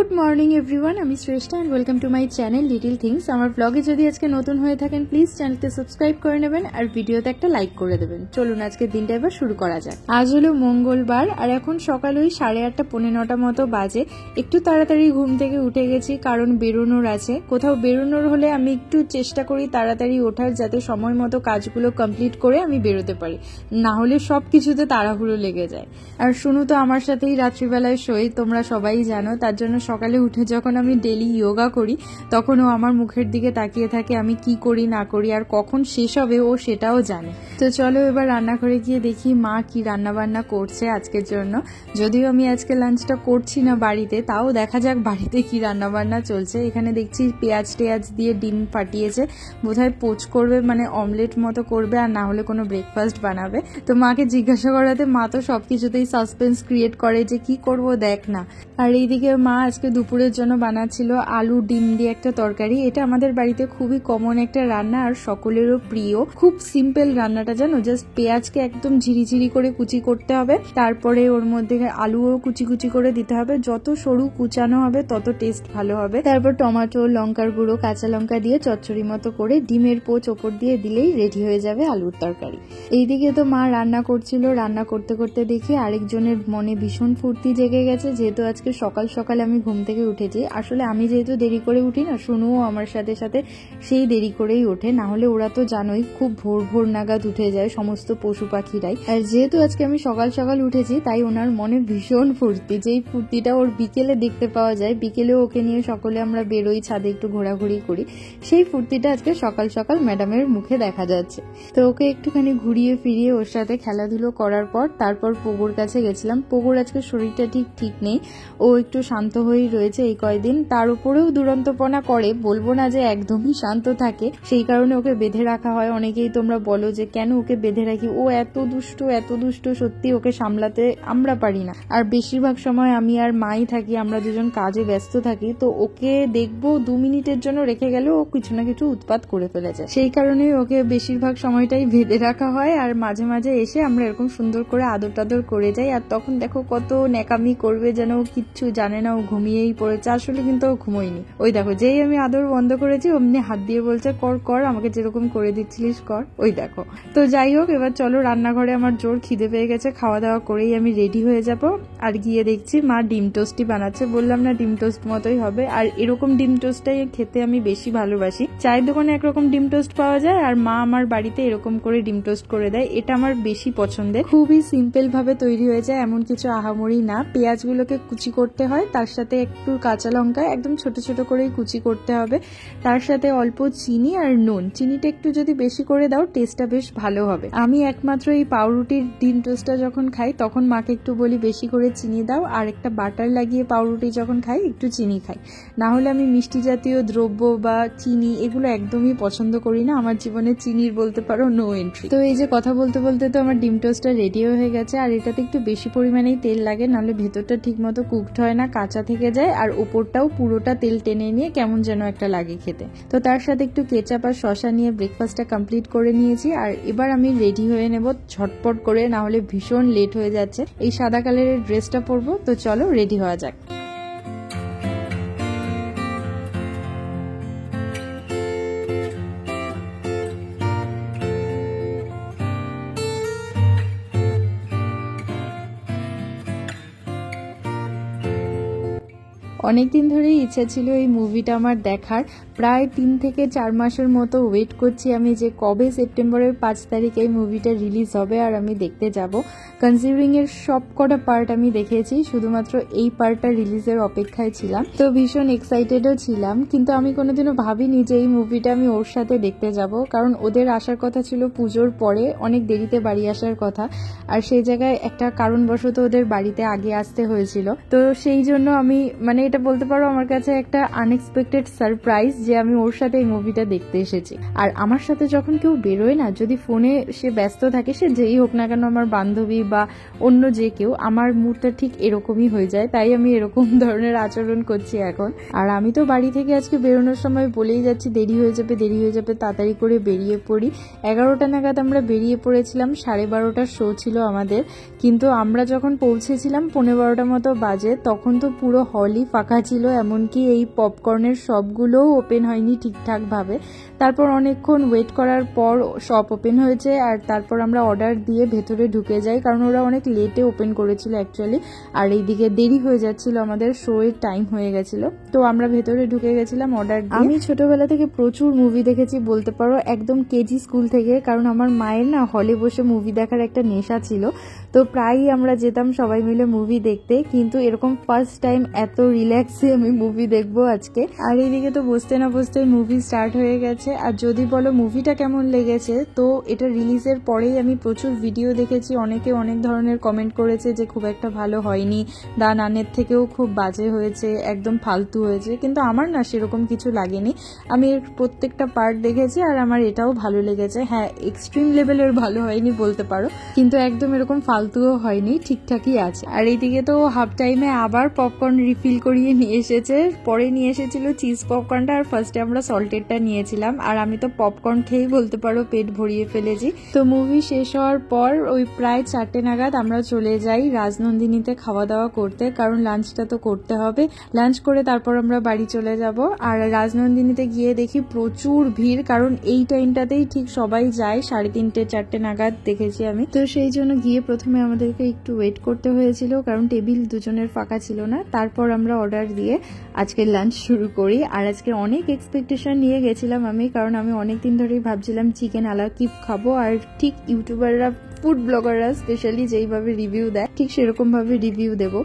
Good morning everyone, আমি Shreshtha and welcome to my channel little things. আমার ব্লগে যদি আজকে নতুন হয়ে থাকেন প্লিজ চ্যানেলকে সাবস্ক্রাইব করে নেবেন আর ভিডিওতে একটা লাইক করে দেবেন। চলুন আজকের দিনটা এবার শুরু করা যাক। আজ হলো মঙ্গলবার আর এখন সকাল ওই 8:30 পৌনে 9টা মতো বাজে। একটু তাড়াতাড়ি ঘুম থেকে উঠে গেছি কারণ বেরোনোর আছে। কোথাও বেরোনোর হলে আমি একটু চেষ্টা করি তাড়াতাড়ি ওঠার, যাতে সময় মতো কাজগুলো কমপ্লিট করে আমি বেরোতে পারি, না হলে সব কিছুতে তাড়াহুড়ো লেগে যায়। আর শুনো তো আমার সাথেই রাত্রিবেলায় শোই, তোমরা সবাই জানো। তার জন্য সকালে উঠে যখন আমি ডেলি যোগা করি তখন ও আমার মুখের দিকে তাকিয়ে থাকে আমি কি করি না করি, আর কখন শেষ হবে ও সেটাও জানে। তো চলো এবার রান্নাঘরে গিয়ে দেখি মা কি রান্না বান্না করছে আজকের জন্য। যদিও আমি আজকে লাঞ্চটা করছি না বাড়িতে, তাও দেখা যাক বাড়িতে কি রান্না বান্না চলছে। এখানে দেখছি পেঁয়াজ টেয়াজ দিয়ে ডিম ফাটিয়েছে, বোধহয় পোচ করবে, মানে অমলেট মতো করবে, আর না হলে কোনো ব্রেকফাস্ট বানাবে। তো মাকে জিজ্ঞাসা করাতে মা তো সবকিছুতেই সাসপেন্স ক্রিয়েট করে যে কি করব দেখ না। আর এইদিকে মা আজকে দুপুরের জন্য বানাচ্ছিল আলু ডিম দিয়ে একটা তরকারি। এটা আমাদের বাড়িতে খুবই কমন একটা রান্না আর সকলেরও প্রিয়। খুব সিম্পল রান্নাটা, জানো, জাস্ট পেঁয়াজকে একদম ঝিরিঝিরি করে কুচি করতে হবে, তারপরে ওর মধ্যে আলুও কুচি কুচি করে দিতে হবে। যত সরু কুচানো হবে তত টেস্ট ভালো হবে। তারপর টমেটো, লঙ্কার গুঁড়ো, কাঁচা লঙ্কা দিয়ে চচ্চড়ি মতো করে ডিমের পোচ ওপর দিয়ে দিলেই রেডি হয়ে যাবে আলুর তরকারি। এইদিকে তো মা রান্না করছিল, রান্না করতে করতে দেখি আরেকজনের মনে ভীষণ ফুর্তি জেগে গেছে, যেহেতু আজকে সকাল সকাল আমি ঘুম থেকে উঠেছি। আসলে আমি যেহেতু দেরি করে উঠি না, শুনুও আমার সাথে সাথে সেই দেরি করেই ওঠে, না হলে ওরা তো জানোই খুব ভোর ভোর নাগাদ উঠে যায় সমস্ত পশু পাখিরাই। আর যেহেতু আজকে আমি সকাল সকাল উঠেছি তাই ওনার মনে ভীষণ ফুর্তি, যেই ফুর্তিটা ওর বিকেলে দেখতে পাওয়া যায়। বিকেলে ওকে নিয়ে সকলে আমরা বেরোই, ছাদে একটু ঘোরাঘুরি করি, সেই ফুর্তিটা আজকে সকাল সকাল ম্যাডামের মুখে দেখা যাচ্ছে। তো ওকে একটুখানি ঘুরিয়ে ফিরিয়ে ওর সাথে খেলাধুলো করার পর তারপর পোগোর কাছে গেছিলাম। পোগোর আজকে শরীরটা ঠিক নেই, ও একটু শান্ত হয়েই রয়েছে এই কয়দিন। তার উপরেও দুরন্তপনা করে, বলবো না যে একদমই শান্ত থাকে, সেই কারণে ওকে বেঁধে রাখা হয়। অনেকেই তোমরা বলো যে কেন ওকে বেঁধে রাখি, ও এত দুষ্ট, সত্যি ওকে সামলাতে আমরা পারি না। আর বেশিরভাগ সময় আমি আর মাই থাকি, আমরা দুজন কাজে ব্যস্ত থাকি, তো ওকে দেখবো 2 মিনিটের জন্য রেখে গেলে ও কিছু না কিছু উৎপাত করে ফেলেছে। সেই কারণে ওকে বেশিরভাগ সময়টাই বেঁধে রাখা হয়, আর মাঝে মাঝে এসে আমরা এরকম সুন্দর করে আদর টাদর করে যাই। আর তখন দেখো কত ন্যাকামি করবে, যেন ও কিচ্ছু জানে না, ও ঘুমিয়েই পড়েছে। আসলে কিন্তু ও ঘুমোয়নি। ওই দেখো যেই আমি আদর বন্ধ করেছি অমনি হাত দিয়ে বলছে কর আমাকে যেরকম করে দিচ্ছিলিস কর। ওই দেখো। তো যাই হোক, এবার চলো রান্নাঘরে, আমার জোর খিদে পেয়ে গেছে। খাওয়া দাওয়া করেই আমি রেডি হয়ে যাব। আর গিয়ে দেখছি মা ডিম টোস্টই বানাচ্ছে। বললাম না ডিম টোস্ট মতোই হবে, আর এরকম ডিম টোস্টটাই খেতে আমি বেশি ভালোবাসি। চায়ের দোকানে একরকম ডিম টোস্ট পাওয়া যায়, আর মা আমার বাড়িতে এরকম করে ডিম টোস্ট করে দেয়, এটা আমার বেশি পছন্দের। খুবই সিম্পল ভাবে তৈরি হয়ে যায়, এমন কিছু আহামরি না। পেঁয়াজগুলোকে কুচি করতে হয়, তার সাথে একটু কাঁচা লঙ্কা একদম ছোট ছোট করেই কুচি করতে হবে, তার সাথে অল্প চিনি আর নুন। চিনিটা একটু যদি বেশি করে দাও টেস্টটা বেশ ভালো হবে। আমি একমাত্র এই পাউরুটির ডিম টোস্টটা যখন খাই তখন মাকে একটু বলি বেশি করে চিনি দাও, আর একটা বাটার লাগিয়ে পাউরুটি যখন খাই একটু চিনি খাই। না হলে আমি মিষ্টি জাতীয় দ্রব্য বা চিনি এগুলো একদমই পছন্দ করি না। আমার জীবনে চিনির বলতে পারো নো এন্ট্রি। তো এই যে কথা বলতে বলতে তো আমার ডিম টোস্টটা রেডিও হয়ে গেছে, আর এটাতে একটু বেশি পরিমাণেই তেল লাগে, নাহলে ভেতরটা ঠিক মতো কুকড হয় না, কাঁচা থেকে যায়, আর উপরটাও পুরোটা তেল টেনে নিয়ে কেমন যেন একটা লাগে খেতে। তো তার সাথে একটু কেচাপ আর শসা নিয়ে ব্রেকফাস্টটা কমপ্লিট করে নিয়েছি। আর এবার আমি রেডি হয়ে নেব ঝটপট করে, না হলে ভীষণ লেট হয়ে যাচ্ছে। এই সাদা কালারের ড্রেসটা পরবো, তো চলো রেডি হওয়া যাক। অনেকদিন ধরেই ইচ্ছা ছিল এই মুভিটা আমার দেখার। প্রায় 3 থেকে 4 মাসের মতো ওয়েট করছি আমি যে কবে সেপ্টেম্বরের 5 তারিখে এই মুভিটা রিলিজ হবে আর আমি দেখতে যাব। কনসিউরিং এর সব কটা পার্ট আমি দেখেছি, শুধুমাত্র এই পার্টটা রিলিজের অপেক্ষায় ছিলাম। তো ভীষণ এক্সাইটেডও ছিলাম, কিন্তু আমি কোনোদিনও ভাবিনি যে এই মুভিটা আমি ওর সাথে দেখতে যাব, কারণ ওদের আসার কথা ছিল পুজোর পরে, অনেক দেরিতে বাড়ি আসার কথা। আর সেই জায়গায় একটা কারণবশত ওদের বাড়িতে আগে আসতে হয়েছিল। তো সেই জন্য আমি এটা বলতে পারো আমার কাছে একটা আনএক্সপেক্টেড সারপ্রাইজ যে আমি ওর সাথে এই মুভিটা দেখতে এসেছি। আর আমার সাথে যখন কেউ বেরোয় না, যদি ফোনে সে ব্যস্ত থাকে, সে যেই হোক না কেন, আমার বান্ধবী বা অন্য যে কেউ, আমার মুডটা ঠিক এরকমই হয়ে যায়। তাই আমি এরকম ধরনের আচরণ করছি এখন। আর আমি তো বাড়ি থেকে আজকে বেরোনোর সময় বলেই যাচ্ছি দেরি হয়ে যাবে, তাড়াতাড়ি করে বেরিয়ে পড়ি। 11টা নাগাদ আমরা বেরিয়ে পড়েছিলাম, 12:30টার শো ছিল আমাদের, কিন্তু আমরা যখন পৌঁছেছিলাম 12:15 মতো বাজে, তখন তো পুরো হলই ফাঁকা ফাঁকা ছিল, এমনকি এই পপকর্নের শপগুলোও ওপেন হয়নি ঠিকঠাকভাবে। তারপর অনেকক্ষণ ওয়েট করার পর শপ ওপেন হয়েছে, আর তারপর আমরা অর্ডার দিয়ে ভেতরে ঢুকে যাই, কারণ ওরা অনেক লেটে ওপেন করেছিল অ্যাকচুয়ালি, আর এইদিকে দেরি হয়ে যাচ্ছিল, আমাদের শো এর টাইম হয়ে গেছিল। তো আমরা ভেতরে ঢুকে গেছিলাম অর্ডার দিয়ে। আমি ছোটবেলা থেকে প্রচুর মুভি দেখেছি বলতে পারো, একদম কেজি স্কুল থেকে, কারণ আমার মায়ের না হলে বসে মুভি দেখার একটা নেশা ছিল। তো প্রায়ই আমরা যেতাম সবাই মিলে মুভি দেখতে, কিন্তু এরকম ফার্স্ট টাইম এত রিল্যাক্সে আমি মুভি দেখবো আজকে। আর এইদিকে তো বসতে না বসতে মুভি স্টার্ট হয়ে গেছে। আর যদি বলো মুভিটা কেমন লেগেছে, তো এটা রিলিজের পরেই আমি প্রচুর ভিডিও দেখেছি, অনেকে অনেক ধরনের কমেন্ট করেছে যে খুব একটা ভালো হয়নি, দা নানের থেকেও খুব বাজে হয়েছে, একদম ফালতু হয়েছে, কিন্তু আমার না সেরকম কিছু লাগেনি। আমি এর প্রত্যেকটা পার্ট দেখেছি আর আমার এটাও ভালো লেগেছে। হ্যাঁ, এক্সট্রিম লেভেলের ভালো হয়নি বলতে পারো, কিন্তু একদম এরকম ফালতুও হয়নি, ঠিকঠাকই আছে। আর এইদিকে তো হাফ টাইমে আবার পপকর্ন রিফিল করিয়ে নিয়ে এসেছে, পরে নিয়ে এসেছিল চিজ পপকর্নটা, আর ফার্স্টে আমরা সল্টেডটা নিয়েছিলাম। আর আমি তো পপকর্ন খেয়েই বলতে পারো পেট ভরিয়ে ফেলেছি। তো মুভি শেষ হওয়ার পর ওই প্রায় 4টে নাগাদ আমরা চলে যাই রাজনন্দিনীতে খাওয়া দাওয়া করতে, কারণ লাঞ্চটা তো করতে হবে। লাঞ্চ করে তারপর আমরা বাড়ি চলে যাব। আর রাজনন্দিনীতে গিয়ে দেখি প্রচুর ভিড়, কারণ এই টাইমটাতেই ঠিক সবাই যায়, 3:30 4টে নাগাদ দেখেছি আমি। তো সেই জন্য গিয়ে প্রথমে আমাদেরকে একটু ওয়েট করতে হয়েছিল, কারণ টেবিল দুজনের ফাঁকা ছিল না। তারপর আমরা অর্ডার দিয়ে আজকের লাঞ্চ শুরু করি। আর আজকে অনেক এক্সপেকটেশন নিয়ে গেছিলাম আমি, কারণ আমি অনেকদিন ধরেই ভাবছিলাম চিকেন আলাকিপ খাবো, আর ঠিক ইউটিউবাররা, ফুড ব্লগাররা স্পেশালি যেইভাবে রিভিউ দেয় ঠিক সেরকম ভাবে রিভিউ দেবো।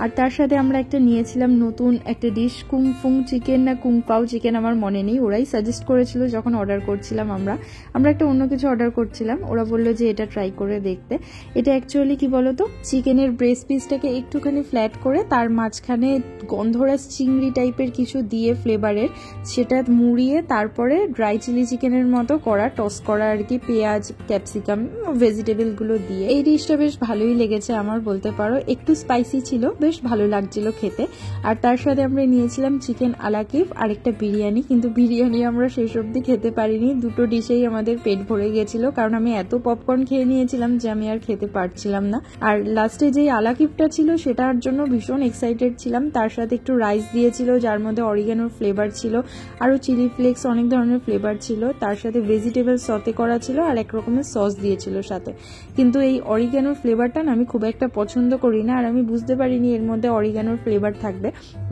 আর তার সাথে আমরা একটা নিয়েছিলাম নতুন একটা ডিশ, কুংফুং চিকেন না কুংপাও চিকেন আমার মনে নেই, ওরাই সাজেস্ট করেছিল যখন অর্ডার করছিলাম। আমরা একটা অন্য কিছু অর্ডার করছিলাম, ওরা বললো যে এটা ট্রাই করে দেখতে। এটা অ্যাকচুয়ালি কি বলতো, চিকেনের ব্রেস্ট পিসটাকে একটুখানি ফ্ল্যাট করে তার মাঝখানে গন্ধরাজ চিংড়ি টাইপের কিছু দিয়ে ফ্লেভারের, সেটা মুড়িয়ে তারপরে ড্রাই চিলি চিকেনের মতো করা, টস করা আর কি, পেঁয়াজ ক্যাপসিকাম ভেজিটেবল গুলো দিয়ে। এই ডিশটা বেশ ভালোই লেগেছে আমার বলতে পারো, একটু স্পাইসি ছিল, বেশ ভালো লাগছিল খেতে। আর তার সাথে আমরা নিয়েছিলাম চিকেন আলাকিপ আর একটা বিরিয়ানি, কিন্তু বিরিয়ানি আমরা শেষ অবধি খেতে পারিনি, দুটো ডিশেই আমাদের পেট ভরে গেছিল, কারণ আমি এত পপকর্ন খেয়ে নিয়েছিলাম যে আমি আর খেতে পারছিলাম না। আর লাস্টে যে আলাকিপটা ছিল সেটার জন্য ভীষণ এক্সাইটেড ছিলাম, তার সাথে একটু রাইস দিয়েছিল যার মধ্যে অরিগানোর ফ্লেভার ছিল, আরো চিলি ফ্লেক্স অনেক ধরনের ফ্লেভার ছিল, তার সাথে ভেজিটেবল সতে করা ছিল, আর এক রকমের সস দিয়েছিল সাথে। কিন্তু এই অরিগানোর ফ্লেভারটা না আমি খুব একটা পছন্দ করি না, আর আমি বুঝতে পারিনি এর মধ্যে অরিগানোর ফ্লেভার থাকবে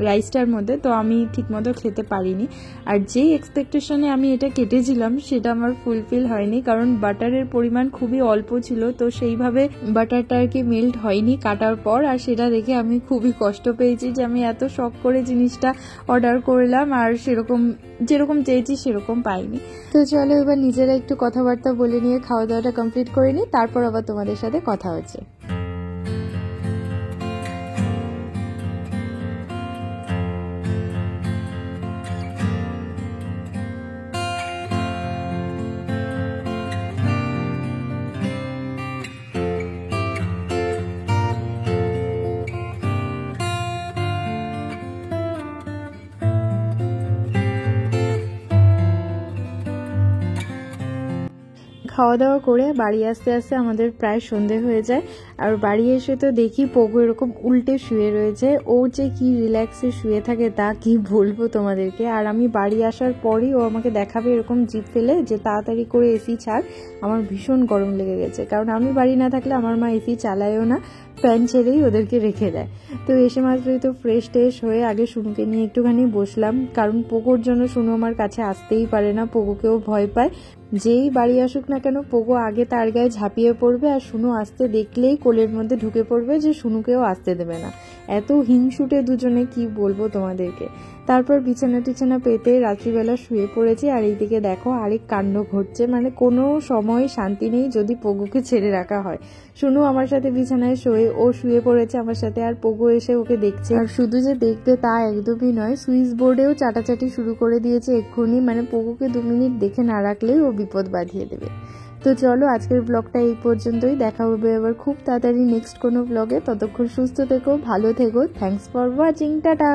রাইসটার মধ্যে, তো আমি ঠিকমতো খেতে পারিনি। আর যেই এক্সপেকটেশনে আমি এটা কেটেছিলাম সেটা আমার ফুলফিল হয়নি, কারণ বাটারের পরিমাণ খুবই অল্প ছিল, তো সেইভাবে বাটারটা আর কি মেল্ট হয়নি কাটার পর। আর সেটা দেখে আমি খুবই কষ্ট পেয়েছি যে আমি এত শখ করে জিনিসটা অর্ডার করলাম আর যেরকম চেয়েছি সেরকম পাইনি। তো চলো এবার নিজেরা একটু কথাবার্তা বলে নিয়ে খাওয়া দাওয়াটা কমপ্লিট করে নিই, তারপর আবার তোমাদের সাথে কথা হচ্ছে। খাওয়া দাওয়া করে বাড়ি আসতে আসতে আমাদের প্রায় সন্ধে হয়ে যায়। আর বাড়ি এসে তো দেখি পোগো এরকম উল্টে শুয়ে রয়েছে, ও যে কি রিল্যাক্সে শুয়ে থাকে তা কি বলবো তোমাদেরকে। আর আমি বাড়ি আসার পরই ও আমাকে দেখাবে এরকম জিভ ফেলে যে তাড়াতাড়ি করে এসি ছাড়, আমার ভীষণ গরম লেগে গেছে, কারণ আমি বাড়ি না থাকলে আমার মা এসি চালায়ও না, ফ্যান ছেড়েই ওদেরকে রেখে দেয়। তো এসে মাত্রই তো ফ্রেশ ট্রেশ হয়ে আগে শুনুকে নিয়ে একটুখানি বসলাম, কারণ পোগোর জন্য শুনু আমার কাছে আসতেই পারে না, পোগোকেও ভয় পায়। যেই বাড়ি আসুক না কেন পোগো আগে তার গায়ে ঝাঁপিয়ে পড়বে, আর শুনু আসতে দেখলেই কোলের মধ্যে ঢুকে পড়বে যে শুনুকেও আসতে দেবে না। এত হিংসুটে দুজনে কি বলবো তোমাদেরকে। তারপর বিছানা টিছানা পেতে রাত্রিবেলা শুয়ে পড়েছি। আর এইদিকে দেখো আরেক কাণ্ড ঘটছে, মানে কোনো সময় শান্তি নেই যদি পোগোকে ছেড়ে রাখা হয়। শুনু আমার সাথে বিছানায় ও শুয়ে পড়েছে আমার সাথে, আর পোগো এসে ওকে দেখছে। আর শুধু যে দেখবে তা একদমই নয়, সুইচ বোর্ডেও চাটাচাটি শুরু করে দিয়েছে এক্ষুনি, মানে পোগোকে 2 মিনিট দেখে না রাখলেই ও বিপদ বাঁধিয়ে দেবে। তো চলো আজকের ব্লগটা এই পর্যন্তই, দেখা হবে আবার খুব তাড়াতাড়ি নেক্সট কোনো ব্লগে। ততক্ষণ সুস্থ থেকো, ভালো থেকো, থ্যাঙ্কস ফর ওয়াচিং, টাটা।